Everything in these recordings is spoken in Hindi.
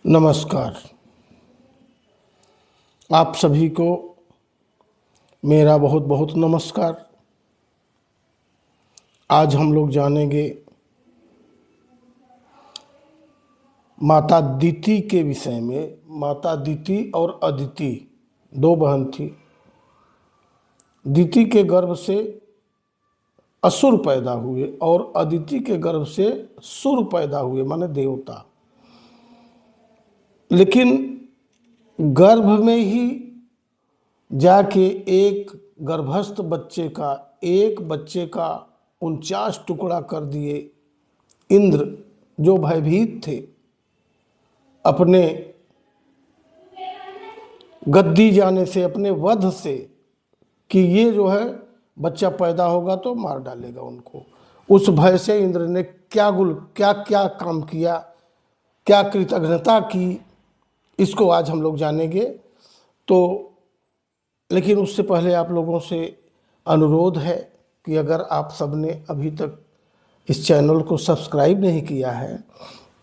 नमस्कार। आप सभी को मेरा बहुत बहुत नमस्कार। आज हम लोग जानेंगे माता दिति के विषय में। माता दिति और अदिति दो बहन थी। दिति के गर्भ से असुर पैदा हुए और अदिति के गर्भ से सुर पैदा हुए, माने देवता। लेकिन गर्भ में ही जाके एक गर्भस्थ बच्चे का 49 टुकड़ा कर दिए इंद्र, जो भयभीत थे अपने गद्दी जाने से, अपने वध से, कि ये जो है बच्चा पैदा होगा तो मार डालेगा उनको। उस भय से इंद्र ने क्या क्या काम किया, क्या कृतज्ञता की, इसको आज हम लोग जानेंगे। तो लेकिन उससे पहले आप लोगों से अनुरोध है कि अगर आप सबने अभी तक इस चैनल को सब्सक्राइब नहीं किया है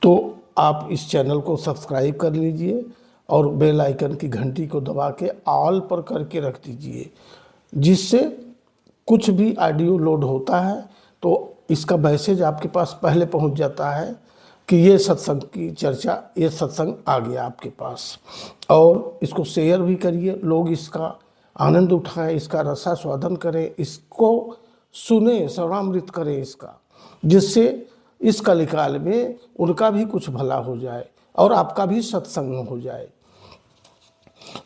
तो आप इस चैनल को सब्सक्राइब कर लीजिए और बेल आइकन की घंटी को दबा के ऑल पर करके रख दीजिए, जिससे कुछ भी ऑडियो लोड होता है तो इसका मैसेज आपके पास पहले पहुंच जाता है कि ये सत्संग की चर्चा, ये सत्संग आ गया आपके पास। और इसको शेयर भी करिए, लोग इसका आनंद उठाएं, इसका रसास्वादन करें, इसको सुने, श्रवणामृत करें इसका, जिससे इस कलिकाल में उनका भी कुछ भला हो जाए और आपका भी सत्संग हो जाए।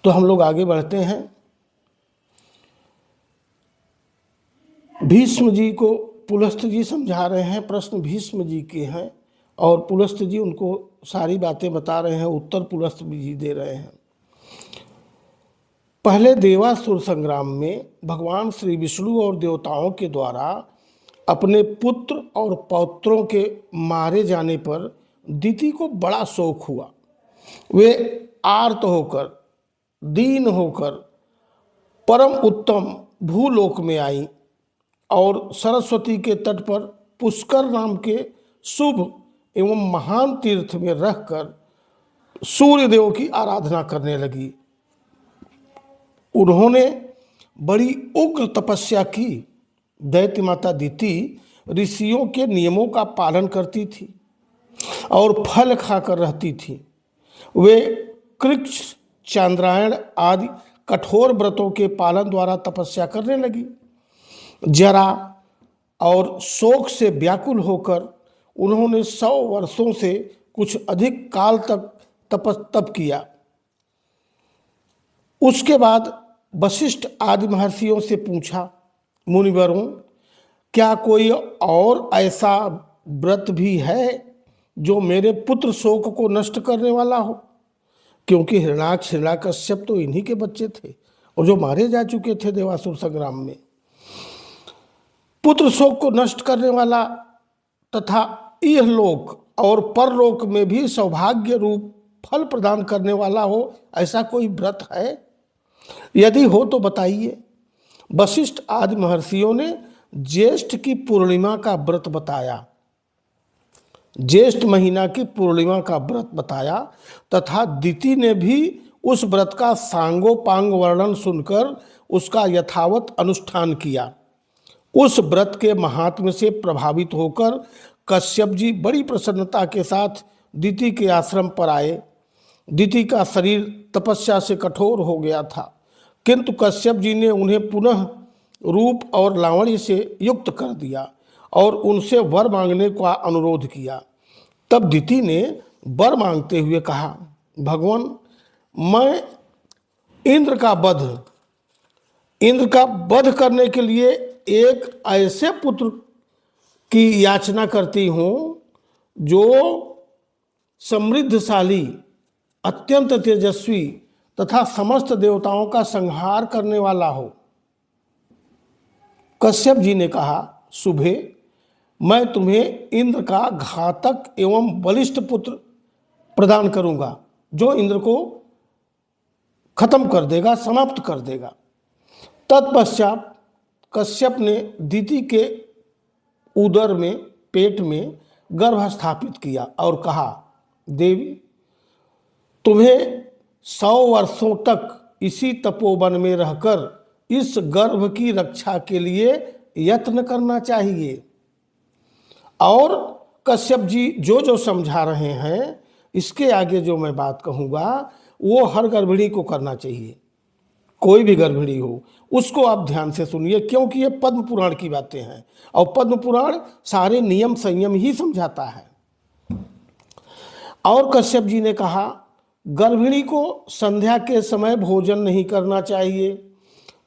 तो हम लोग आगे बढ़ते हैं। भीष्म जी को पुलस्त्य जी समझा रहे हैं। प्रश्न भीष्म जी के हैं और पुलस्त्य जी उनको सारी बातें बता रहे हैं, उत्तर पुलस्त्य जी दे रहे हैं। पहले देवासुर संग्राम में भगवान श्री विष्णु और देवताओं के द्वारा अपने पुत्र और पौत्रों के मारे जाने पर दिति को बड़ा शोक हुआ। वे आर्त होकर, दीन होकर परम उत्तम भूलोक में आई और सरस्वती के तट पर पुष्कर नाम के शुभ एवं महान तीर्थ में रहकर सूर्यदेव की आराधना करने लगी। उन्होंने बड़ी उग्र तपस्या की। दैत्य माता दिति ऋषियों के नियमों का पालन करती थी और फल खाकर रहती थी। वे कृच्छ, चांद्रायण आदि कठोर व्रतों के पालन द्वारा तपस्या करने लगी। जरा और शोक से व्याकुल होकर उन्होंने 100 वर्षों से कुछ अधिक काल तक तप किया। उसके बाद वशिष्ठ आदि महर्षियों से पूछा, मुनिवरों, क्या कोई और ऐसा व्रत भी है जो मेरे पुत्र शोक को नष्ट करने वाला हो? क्योंकि हिरणाक्ष, हिरण्याकश्यप तो इन्हीं के बच्चे थे और जो मारे जा चुके थे देवासुर संग्राम में। पुत्र शोक को नष्ट करने वाला तथा इहलोक और परलोक में भी सौभाग्य रूप फल प्रदान करने वाला हो, ऐसा कोई व्रत है? यदि हो तो बताइए। वशिष्ठ आदि महर्षियों ने ज्येष्ठ की पूर्णिमा का व्रत बताया, ज्येष्ठ महीना की पूर्णिमा का व्रत बताया तथा दिति ने भी उस व्रत का सांगोपांग वर्णन सुनकर उसका यथावत अनुष्ठान किया। उस व्रत के महात्म्य से प्रभावित होकर कश्यप जी बड़ी प्रसन्नता के साथ दिति के आश्रम पर आए। दिति का शरीर तपस्या से कठोर हो गया था, किंतु कश्यप जी ने उन्हें पुनः रूप और लावण्य से युक्त कर दिया और उनसे वर मांगने का अनुरोध किया। तब दिति ने वर मांगते हुए कहा, भगवान, मैं इंद्र का वध करने के लिए एक ऐसे पुत्र की याचना करती हूँ जो समृद्धशाली, अत्यंत तेजस्वी तथा समस्त देवताओं का संहार करने वाला हो। कश्यप जी ने कहा, शुभे, मैं तुम्हें इंद्र का घातक एवं बलिष्ठ पुत्र प्रदान करूंगा जो इंद्र को खत्म कर देगा, समाप्त कर देगा। तत्पश्चात कश्यप ने दिति के उदर में, पेट में गर्भ स्थापित किया और कहा, देवी, तुम्हें 100 वर्षों तक इसी तपोवन में रहकर इस गर्भ की रक्षा के लिए यत्न करना चाहिए। और कश्यप जी जो जो समझा रहे हैं, इसके आगे जो मैं बात कहूँगा वो हर गर्भिणी को करना चाहिए। कोई भी गर्भिणी हो उसको आप ध्यान से सुनिए, क्योंकि ये पद्म पुराण की बातें हैं और पद्म पुराण सारे नियम संयम ही समझाता है। और कश्यप जी ने कहा, गर्भिणी को संध्या के समय भोजन नहीं करना चाहिए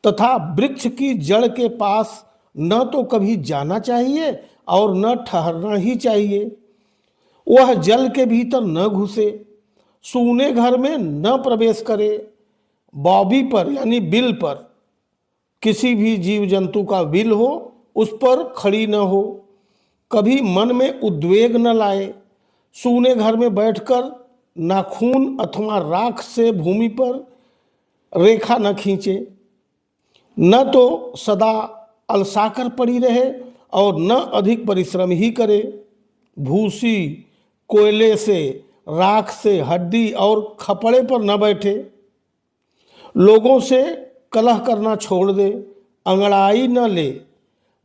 तथा वृक्ष की जड़ के पास न तो कभी जाना चाहिए और न ठहरना ही चाहिए। वह जल के भीतर न घुसे, सूने घर में न प्रवेश करे, बॉबी पर यानी बिल पर, किसी भी जीव जंतु का बिल हो उस पर खड़ी न हो, कभी मन में उद्वेग न लाए, सूने घर में बैठकर नाखून अथवा राख से भूमि पर रेखा न खींचे, न तो सदा अलसाकर पड़ी रहे और न अधिक परिश्रम ही करे, भूसी कोयले से, राख से, हड्डी और खपड़े पर न बैठे, लोगों से कलह करना छोड़ दे, अंगड़ाई न ले,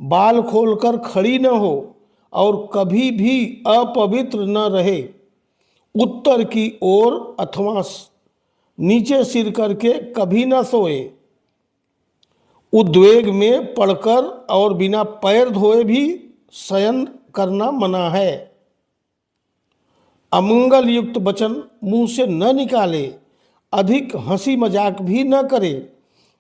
बाल खोलकर खड़ी न हो और कभी भी अपवित्र न रहे, उत्तर की ओर अथवा नीचे सिर करके कभी न सोए, उद्वेग में पड़कर और बिना पैर धोए भी शयन करना मना है, अमंगल युक्त वचन मुंह से न निकाले, अधिक हंसी मजाक भी न करे,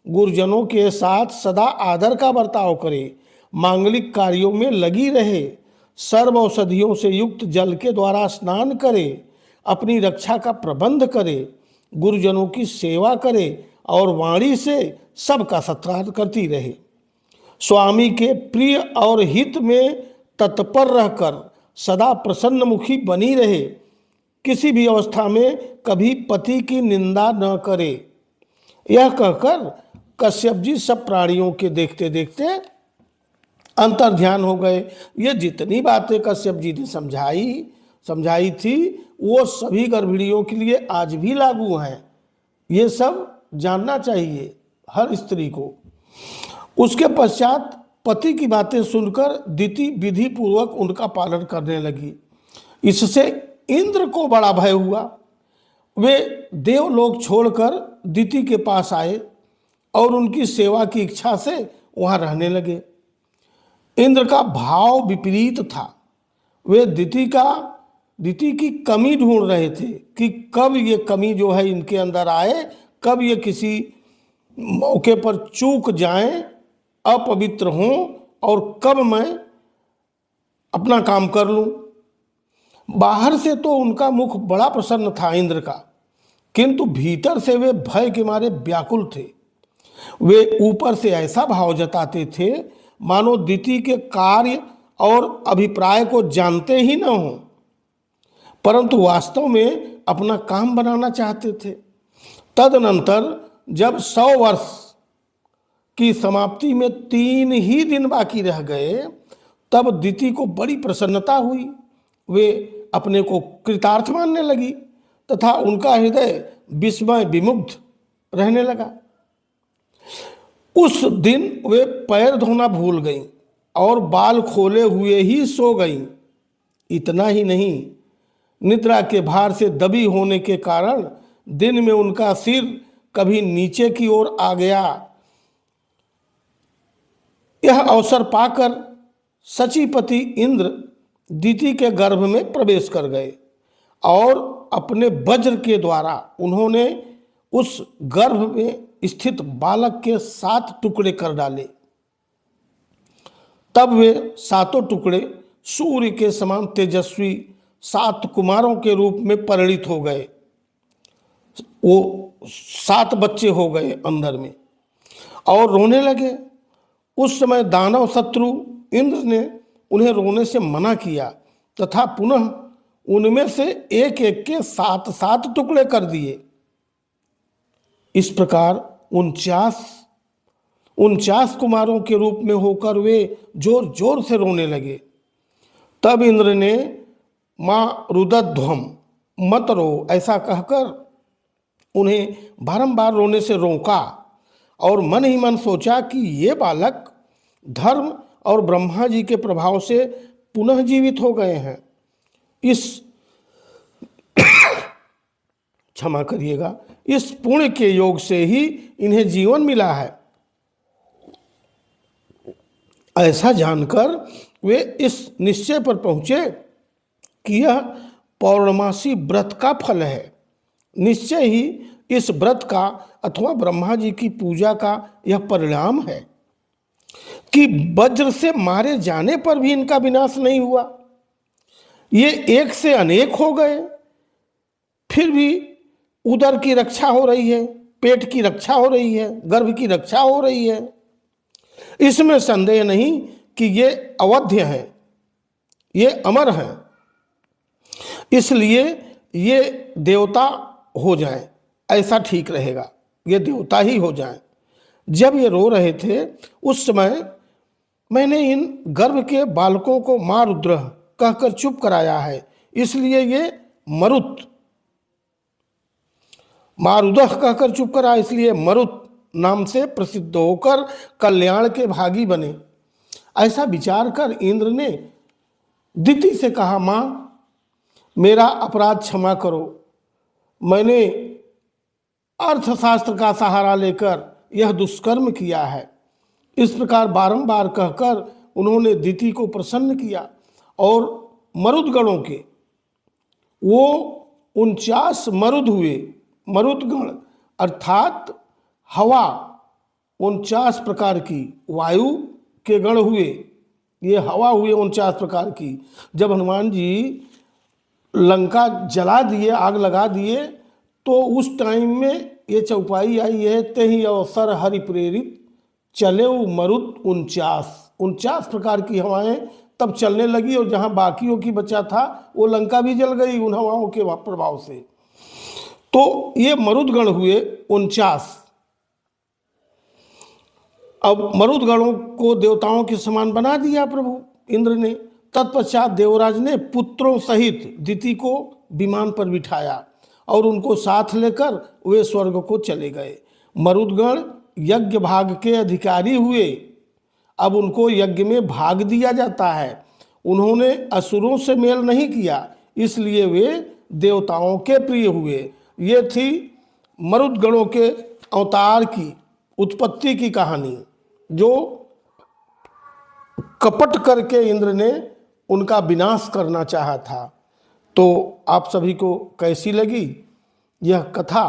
गुरुजनों के साथ सदा आदर का बर्ताव करे, मांगलिक कार्यों में लगी रहे, सर्व औषधियों से युक्त जल के द्वारा स्नान करे, अपनी रक्षा का प्रबंध करे, गुरुजनों की सेवा करे और वाणी से सबका सत्कार करती रहे, स्वामी के प्रिय और हित में तत्पर रहकर सदा प्रसन्न मुखी बनी रहे, किसी भी अवस्था में कभी पति की निंदा न करे। यह कहकर कश्यप जी सब प्राणियों के देखते देखते अंतर ध्यान हो गए। ये जितनी बातें कश्यप जी ने समझाई थी वो सभी गर्भिणियों के लिए आज भी लागू हैं। ये सब जानना चाहिए हर स्त्री को। उसके पश्चात पति की बातें सुनकर दिति विधि पूर्वक उनका पालन करने लगी। इससे इंद्र को बड़ा भय हुआ। वे देवलोक छोड़कर दिति के पास आए और उनकी सेवा की इच्छा से वहां रहने लगे। इंद्र का भाव विपरीत था। वे दिति की कमी ढूंढ रहे थे कि कब ये कमी जो है इनके अंदर आए, कब ये किसी मौके पर चूक जाएं, अपवित्र हों और कब मैं अपना काम कर लूं। बाहर से तो उनका मुख बड़ा प्रसन्न था इंद्र का, किंतु भीतर से वे भय के मारे व्याकुल थे। वे ऊपर से ऐसा भाव जताते थे मानो दिति के कार्य और अभिप्राय को जानते ही न हों, परंतु वास्तव में अपना काम बनाना चाहते थे। तदनंतर जब 100 वर्ष की समाप्ति में 3 ही दिन बाकी रह गए, तब दिति को बड़ी प्रसन्नता हुई। वे अपने को कृतार्थ मानने लगी तथा उनका हृदय विस्मय विमुग्ध रहने लगा। उस दिन वे पैर धोना भूल गईं और बाल खोले हुए ही सो गईं। इतना ही नहीं, निद्रा के भार से दबी होने के कारण दिन में उनका सिर कभी नीचे की ओर आ गया। यह अवसर पाकर सचीपति इंद्र दिति के गर्भ में प्रवेश कर गए और अपने वज्र के द्वारा उन्होंने उस गर्भ में स्थित बालक के 7 टुकड़े कर डाले। तब वे 7 टुकड़े सूर्य के समान तेजस्वी 7 कुमारों के रूप में परिणित हो गए। वो 7 बच्चे हो गए अंदर में और रोने लगे। उस समय दानव शत्रु इंद्र ने उन्हें रोने से मना किया तथा पुनः उनमें से एक एक के 7 टुकड़े कर दिए। इस प्रकार 49 कुमारों के रूप में होकर वे जोर जोर से रोने लगे। तब इंद्र ने मां रुदध्वम मत रो ऐसा कहकर उन्हें बारंबार रोने से रोका और मन ही मन सोचा कि ये बालक धर्म और ब्रह्मा जी के प्रभाव से पुनः जीवित हो गए हैं। इस क्षमा करिएगा, इस पुण्य के योग से ही इन्हें जीवन मिला है। ऐसा जानकर वे इस निश्चय पर पहुंचे कि यह पौर्णमासी व्रत का फल है। निश्चय ही इस व्रत का अथवा ब्रह्मा जी की पूजा का यह परिणाम है कि वज्र से मारे जाने पर भी इनका विनाश नहीं हुआ। ये एक से अनेक हो गए, फिर भी उदर की रक्षा हो रही है, पेट की रक्षा हो रही है, गर्भ की रक्षा हो रही है। इसमें संदेह नहीं कि ये अवध्य हैं, ये अमर हैं, इसलिए ये देवता हो जाएं, ऐसा ठीक रहेगा, ये देवता ही हो जाएं। जब ये रो रहे थे उस समय मैंने इन गर्भ के बालकों को माँ रुद्र कहकर चुप कराया है, इसलिए ये मारुदह कहकर चुप करा, इसलिए मरुत नाम से प्रसिद्ध होकर कल्याण के भागी बने। ऐसा विचार कर इंद्र ने दिति से कहा, माँ मेरा अपराध क्षमा करो, मैंने अर्थशास्त्र का सहारा लेकर यह दुष्कर्म किया है। इस प्रकार बारंबार कहकर उन्होंने दिति को प्रसन्न किया और मरुदगणों के वो 49 मरुद हुए। मरुदगण अर्थात हवा 49 प्रकार की, वायु के गण हुए, ये हवा हुए 49 प्रकार की। जब हनुमान जी लंका जला दिए, आग लगा दिए, तो उस टाइम में ये चौपाई आई है, ते ही अवसर हरि प्रेरित चले मरुद 49 प्रकार की हवाएं तब चलने लगी, और जहां बाकियों की बचा था वो लंका भी जल गई उन हवाओं के प्रभाव से। तो ये मरुदगण हुए 49। अब मरुदगणों को देवताओं के समान बना दिया प्रभु इंद्र ने। तत्पश्चात देवराज ने पुत्रों सहित दिति को विमान पर बिठाया और उनको साथ लेकर वे स्वर्ग को चले गए। मरुदगण यज्ञ भाग के अधिकारी हुए, अब उनको यज्ञ में भाग दिया जाता है। उन्होंने असुरों से मेल नहीं किया, इसलिए वे देवताओं के प्रिय हुए। ये थी मरुदगणों के अवतार की उत्पत्ति की कहानी, जो कपट करके इंद्र ने उनका विनाश करना चाहा था। तो आप सभी को कैसी लगी यह कथा,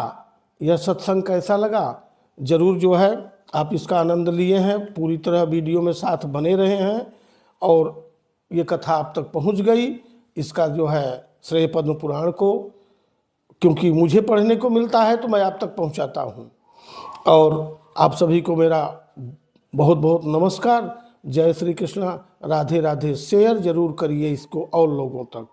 यह सत्संग कैसा लगा? जरूर जो है आप इसका आनंद लिए हैं, पूरी तरह वीडियो में साथ बने रहे हैं और ये कथा आप तक पहुंच गई। इसका जो है श्रेय पद्म पुराण को, क्योंकि मुझे पढ़ने को मिलता है तो मैं आप तक पहुंचाता हूं। और आप सभी को मेरा बहुत बहुत नमस्कार। जय श्री कृष्णा, राधे राधे। शेयर जरूर करिए इसको और लोगों तक।